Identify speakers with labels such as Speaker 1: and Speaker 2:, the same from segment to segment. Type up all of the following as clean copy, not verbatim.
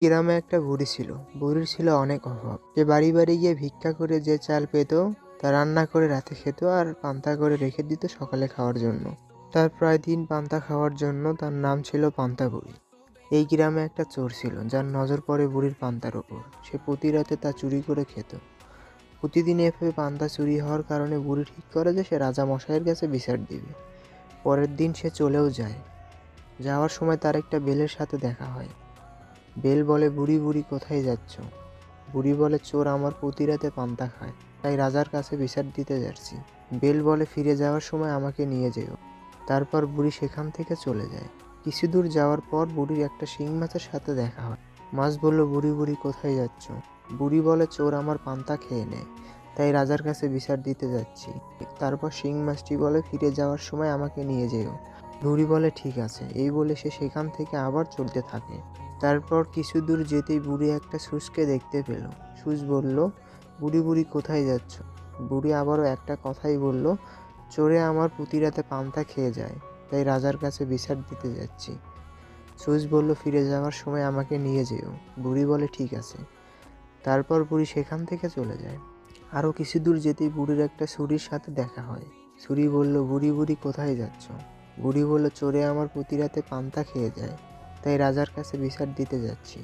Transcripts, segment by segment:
Speaker 1: গ্রামে একটা বুড়ি ছিল। বুড়ির ছিল অনেক অভাব। সে বাড়ি বাড়ি গিয়ে ভিক্ষা করে যে চাল পেত তা রান্না করে রাতে খেত আর পান্তা করে রেখে দিত সকালে খাওয়ার জন্য। তার প্রায় দিন পান্তা খাওয়ার জন্য। তার নাম ছিল পান্তা বুড়ি। এই গ্রামে একটা চোর ছিল যার নজর পড়ে বুড়ির পান্তার ওপর। সে প্রতি রাতে তা চুরি করে খেত। প্রতিদিন এভাবে পান্তা চুরি হওয়ার কারণে বুড়ি ঠিক করে যে সে রাজা মশাইয়ের কাছে বিচার দিবে। পরের দিন সে চলেও যায়। যাওয়ার সময় তার একটা বেলের সাথে দেখা হয়। বেল বলে, বুড়ি বুড়ি কোথায় যাচ্ছ? বুড়ি বলে, চোর আমার প্রতি রাতে পান্তা খায়, তাই রাজার কাছে বিচার দিতে যাচ্ছি। বেল বলে, ফিরে যাওয়ার সময় আমাকে নিয়ে যেও। তারপর বুড়ি সেখান থেকে চলে যায়। কিছু দূর যাওয়ার পর বুড়ির একটা শিং মাছের সাথে দেখা হয়। মাছ বলল, বুড়ি বুড়ি কোথায় যাচ্ছ? বুড়ি বলে, চোর আমার পান্তা খেয়ে নেয়, তাই রাজার কাছে বিচার দিতে যাচ্ছি। তারপর শিং মাছটি বলে, ফিরে যাওয়ার সময় আমাকে নিয়ে যেও। বুড়ি বলে, ঠিক আছে। এই বলে সে সেখান থেকে আবার চলতে থাকে। তারপর কিছু দূর যেতেই বুড়ি একটা ছুঁচকে দেখতে পেল। ছুঁচ বলল, বুড়ি বুড়ি কোথায় যাচ্ছ? বুড়ি আবারও একটা কথাই বলল, চোরে আমার প্রতি রাতে পান্তা খেয়ে যায়, তাই রাজার কাছে বিচার দিতে যাচ্ছি। ছুঁচ বলল, ফিরে যাওয়ার সময় আমাকে নিয়ে যেও। বুড়ি বলে, ঠিক আছে। তারপর বুড়ি সেখান থেকে চলে যায়। আরও কিছু দূর যেতেই বুড়ির একটা ছুরির সাথে দেখা হয়। ছুরি বলল, বুড়ি বুড়ি কোথায় যাচ্ছ? বুড়ি বলল, চোরে আমার প্রতি রাতে পান্তা খেয়ে যায়, তাই রাজার কাছে বিচার দিতে যাচ্ছি।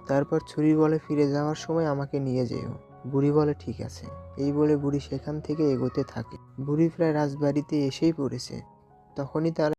Speaker 1: তারপর ছুরি বলে, ফিরে যাওয়ার সময় আমাকে নিয়ে যেও। বুড়ি বলে, ঠিক আছে। এই বলে বুড়ি সেখান থেকে এগোতে থাকে। বুড়ি প্রায় রাজবাড়িতে এসেই পড়েছে। তখনই তার